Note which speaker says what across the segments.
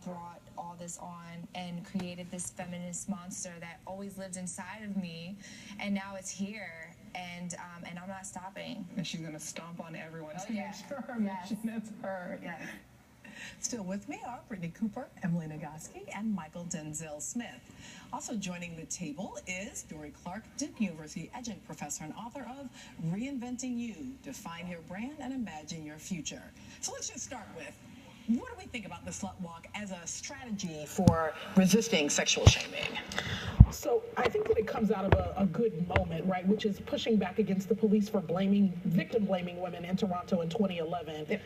Speaker 1: brought all this on and created this feminist monster that always lived inside of me, and now it's here, and I'm not stopping.
Speaker 2: And she's gonna stomp on everyone to
Speaker 1: yeah.
Speaker 2: make sure her mission is heard.
Speaker 1: Yes.
Speaker 3: Still with me are Brittany Cooper, Emily Nagoski, and Michael Denzel Smith. Also joining the table is Dory Clark, Duke University adjunct professor and author of Reinventing You, Define Your Brand and Imagine Your Future. So let's just start with, what do we think about the slut walk as a strategy for resisting sexual shaming?
Speaker 4: So I think that it comes out of a good moment, right, which is pushing back against the police for victim blaming women in Toronto in 2011.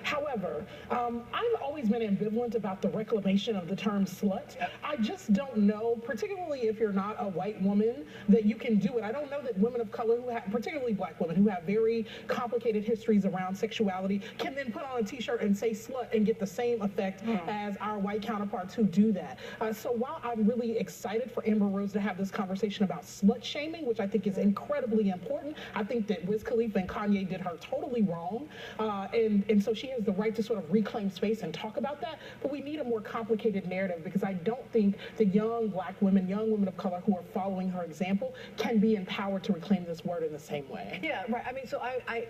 Speaker 4: However, I've always been ambivalent about the reclamation of the term slut. I just don't know, particularly if you're not a white woman, that you can do it. I don't know that women of color, particularly black women, who have very complicated histories around sexuality, can then put on a t-shirt and say slut and get the same effect as our white counterparts who do that. So while I'm really excited for Amber Rose to have this conversation about slut shaming, which I think is incredibly important, I think that Wiz Khalifa and Kanye did her totally wrong, and so she has the right to sort of reclaim space and talk about that, but we need a more complicated narrative, because I don't think the young black women, young women of color who are following her example can be empowered to reclaim this word in the same way.
Speaker 5: Yeah, right. I mean, so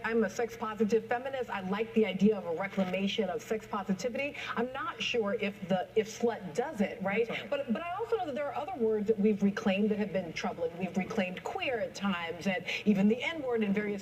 Speaker 5: I'm a sex positive feminist. I like the idea of a reclamation of sex positivity. I'm not sure if slut does it, right? But I also know that there are other words that we've reclaimed that have been troubling. We've reclaimed queer at times, and even the N-word in various